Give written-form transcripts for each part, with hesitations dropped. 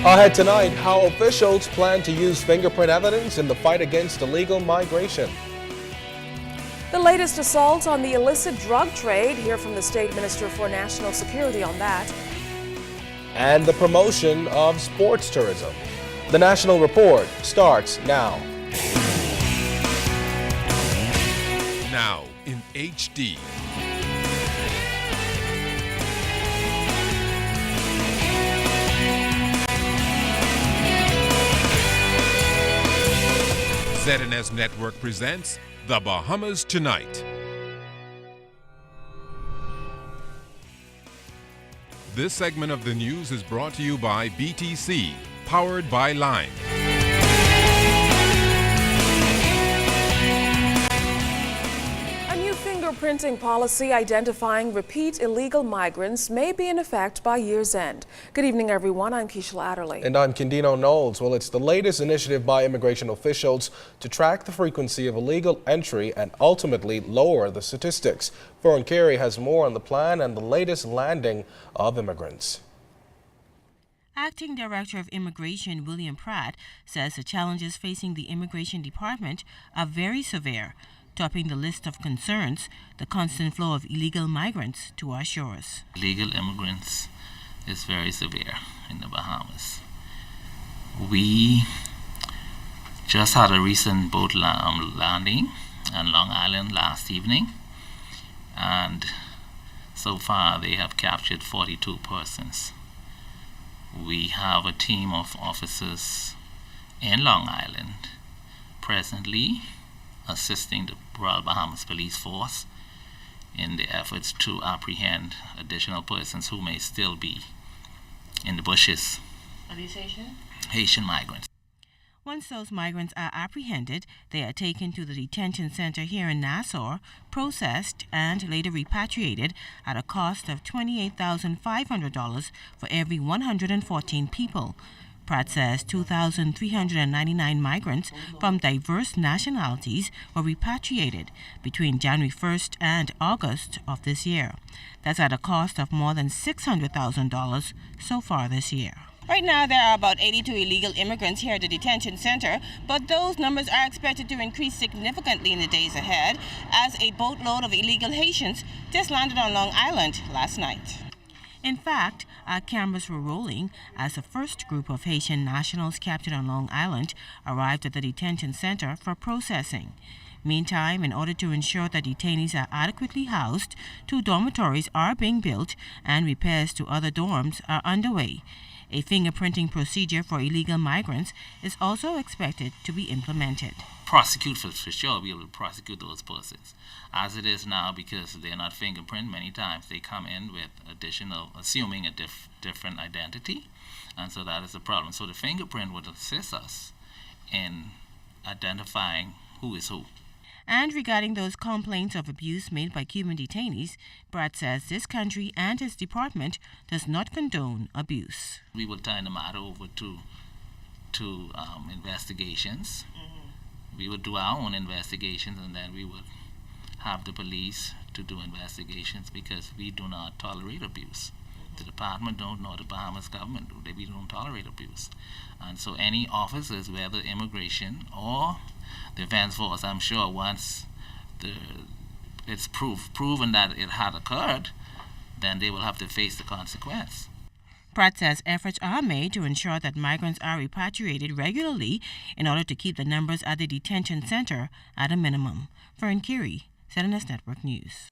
Ahead tonight, how officials plan to use fingerprint evidence in the fight against illegal migration. The latest assault on the illicit drug trade. Hear from the State Minister for National Security on that. And the promotion of sports tourism. The National Report starts now. Now in HD. ZNS Network presents The Bahamas Tonight. This segment of the news is brought to you by BTC, powered by Lime. A new fingerprinting policy identifying repeat illegal migrants may be in effect by year's end. Good evening, everyone. I'm Keisha Adderley. And I'm Kendino Knowles. Well, it's the latest initiative by immigration officials to track the frequency of illegal entry and ultimately lower the statistics. Fri Aug has more on the plan and the latest landing of immigrants. Acting Director of Immigration William Pratt says the challenges facing the Immigration Department are very severe, topping the list of concerns, the constant flow of illegal migrants to our shores. Illegal immigrants is very severe in the Bahamas. We just had a recent boat landing on Long Island last evening, and so far they have captured 42 persons. We have a team of officers in Long Island presently assisting the Royal Bahamas Police Force in the efforts to apprehend additional persons who may still be in the bushes. Are these Haitian? Haitian migrants. Once those migrants are apprehended, they are taken to the detention center here in Nassau, processed, and later repatriated at a cost of $28,500 for every 114 people. Pratt says 2,399 migrants from diverse nationalities were repatriated between January 1st and August of this year. That's at a cost of more than $600,000 so far this year. Right now, there are about 82 illegal immigrants here at the detention center, but those numbers are expected to increase significantly in the days ahead as a boatload of illegal Haitians just landed on Long Island last night. In fact, our cameras were rolling as the first group of Haitian nationals captured on Long Island arrived at the detention center for processing. Meantime, in order to ensure that detainees are adequately housed, 2 dormitories are being built and repairs to other dorms are underway. A fingerprinting procedure for illegal migrants is also expected to be implemented. Prosecute for sure, be able to prosecute those persons. As it is now, because they're not fingerprint, many times they come in with assuming a different identity, and so that is a problem. So the fingerprint would assist us in identifying who is who. And regarding those complaints of abuse made by Cuban detainees, Pratt says this country and its department does not condone abuse. We will turn the matter over to investigations. We would do our own investigations, and then we would have the police to do investigations, because we do not tolerate abuse. The department don't know, the Bahamas government do. We don't tolerate abuse. And so any officers, whether immigration or the defense force, I'm sure once it's proven that it had occurred, then they will have to face the consequence. Pratt says efforts are made to ensure that migrants are repatriated regularly in order to keep the numbers at the detention center at a minimum. Fri Aug, ZNS Network News.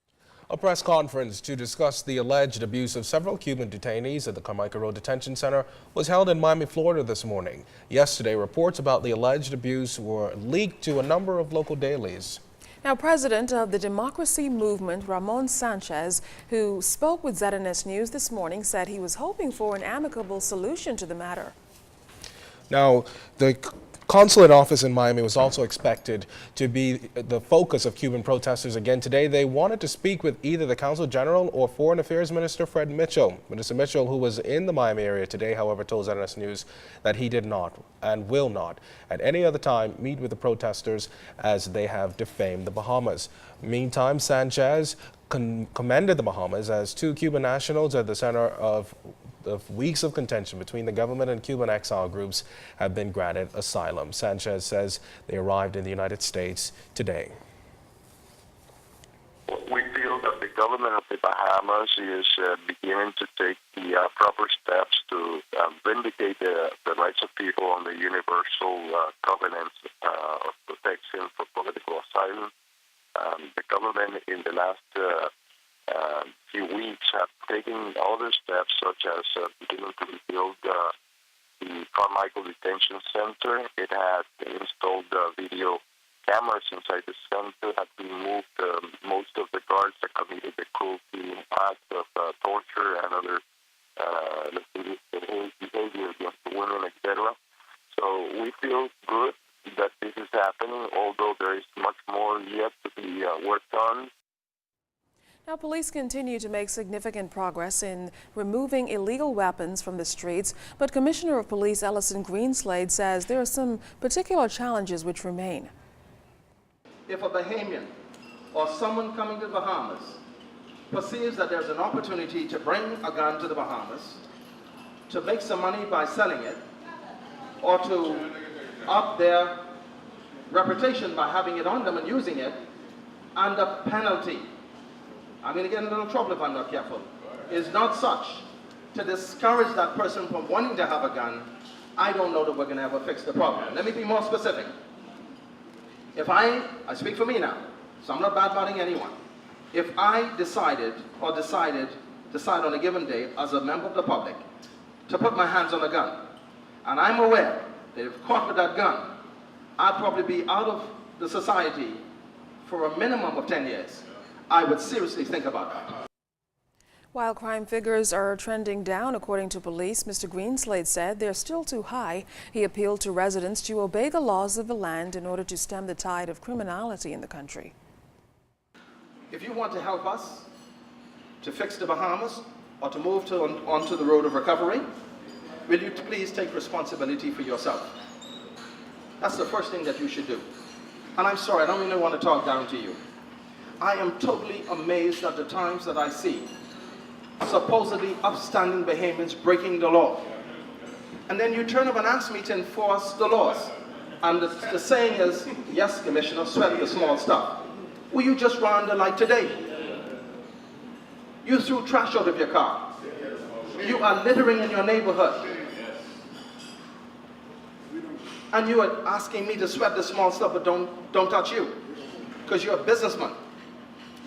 A press conference to discuss the alleged abuse of several Cuban detainees at the Carmichael Road Detention Center was held in Miami, Florida this morning. Yesterday, reports about the alleged abuse were leaked to a number of local dailies. Now, President of the Democracy Movement, Ramon Sanchez, who spoke with ZNS News this morning, said he was hoping for an amicable solution to the matter. Now, the consulate office in Miami was also expected to be the focus of Cuban protesters again today. They wanted to speak with either the Consul General or Foreign Affairs Minister Fred Mitchell. Minister Mitchell, who was in the Miami area today, however, told ZNS News that he did not and will not at any other time meet with the protesters as they have defamed the Bahamas. Meantime, Sanchez commended the Bahamas as 2 Cuban nationals at the center of the weeks of contention between the government and Cuban exile groups have been granted asylum. Sanchez says they arrived in the United States today. We feel that the government of the Bahamas is beginning to take the proper steps to vindicate the rights of people on the universal covenants of protection for political asylum. The government in the last few weeks have taken other steps, such as beginning to rebuild the Carmichael Detention Center. It had installed video cameras inside the center, had removed most of the guards that committed the cruelty acts of torture and other behavior against the women, etc. So we feel good that this is happening, although there is much more yet to be worked on. Now, police continue to make significant progress in removing illegal weapons from the streets, but Commissioner of Police Ellison Greenslade says there are some particular challenges which remain. If a Bahamian or someone coming to the Bahamas perceives that there's an opportunity to bring a gun to the Bahamas, to make some money by selling it, or to up their reputation by having it on them and using it, and the penalty, I'm going to get in a little trouble if I'm not careful, is not such to discourage that person from wanting to have a gun, I don't know that we're going to ever fix the problem. Let me be more specific. If I speak for me now, so I'm not bad-mouthing anyone. If I decide on a given day as a member of the public to put my hands on a gun, and I'm aware that if caught with that gun, I'd probably be out of the society for a minimum of 10 years, I would seriously think about that. While crime figures are trending down, according to police, Mr. Greenslade said they're still too high. He appealed to residents to obey the laws of the land in order to stem the tide of criminality in the country. If you want to help us to fix the Bahamas or to move onto the road of recovery, will you please take responsibility for yourself? That's the first thing that you should do. And I'm sorry, I don't really want to talk down to you. I am totally amazed at the times that I see supposedly upstanding Bahamians breaking the law. And then you turn up and ask me to enforce the laws. And the saying is, yes, Commissioner, sweat the small stuff. Well, you just ran the light today. You threw trash out of your car. You are littering in your neighborhood. And you are asking me to sweat the small stuff, but don't touch you. Because you're a businessman.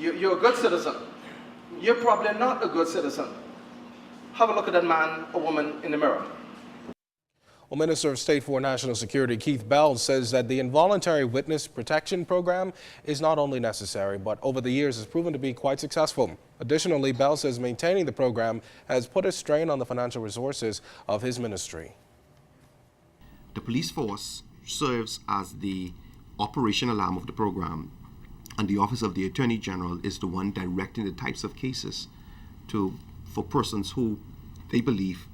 You're a good citizen. You're probably not a good citizen. Have a look at that man or woman in the mirror. Well, Minister of State for National Security Keith Bell says that the involuntary witness protection program is not only necessary, but over the years has proven to be quite successful. Additionally, Bell says maintaining the program has put a strain on the financial resources of his ministry. The police force serves as the operational arm of the program, and the Office of the Attorney General is the one directing the types of cases for persons who they believe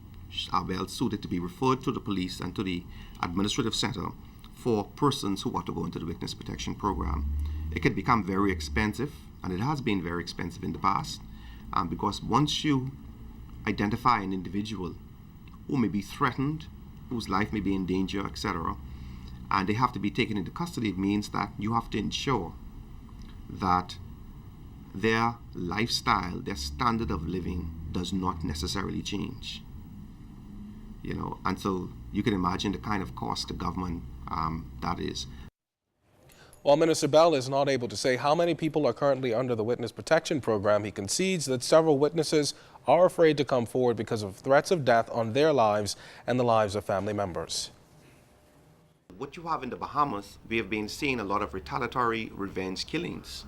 are well suited to be referred to the police and to the administrative center for persons who want to go into the witness protection program. It can become very expensive, and it has been very expensive in the past, because once you identify an individual who may be threatened, whose life may be in danger, etc., and they have to be taken into custody, it means that you have to ensure that their lifestyle, their standard of living does not necessarily change. And so you can imagine the kind of cost to government that is. While Minister Bell is not able to say how many people are currently under the witness protection program, he concedes that several witnesses are afraid to come forward because of threats of death on their lives and the lives of family members. What you have in the Bahamas, we have been seeing a lot of retaliatory revenge killings.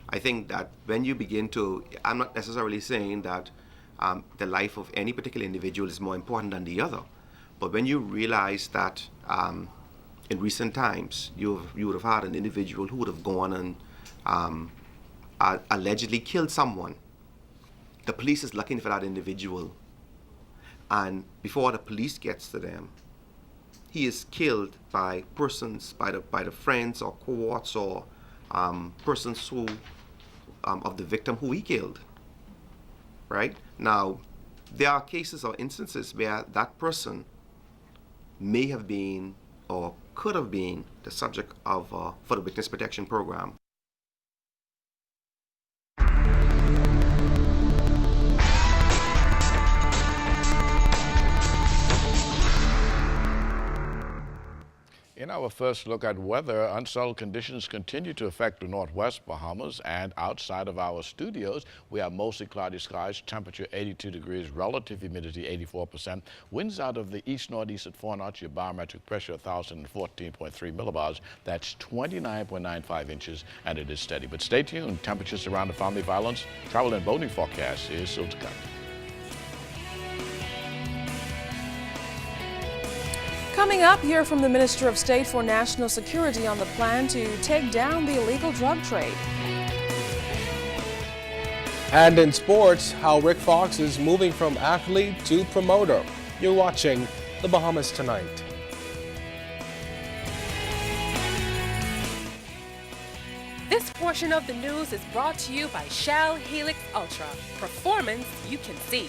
I think that when you begin to, I'm not necessarily saying that the life of any particular individual is more important than the other, but when you realize that in recent times you would have had an individual who would have gone and allegedly killed someone, the police is looking for that individual, and before the police gets to them, he is killed by persons, by the friends or cohorts or persons who of the victim who he killed. Right now, there are cases or instances where that person may have been or could have been the subject of for the witness protection program. In our first look at weather, unsettled conditions continue to affect the northwest Bahamas, and outside of our studios, we have mostly cloudy skies, temperature 82 degrees, relative humidity 84%, winds out of the east-northeast at 4 knots, your barometric pressure 1,014.3 millibars, that's 29.95 inches, and it is steady. But stay tuned, temperatures around the family violence, travel and boating forecast is still to come. Coming up, hear from the Minister of State for National Security on the plan to take down the illegal drug trade. And in sports, how Rick Fox is moving from athlete to promoter. You're watching The Bahamas Tonight. This portion of the news is brought to you by Shell Helix Ultra. Performance you can see.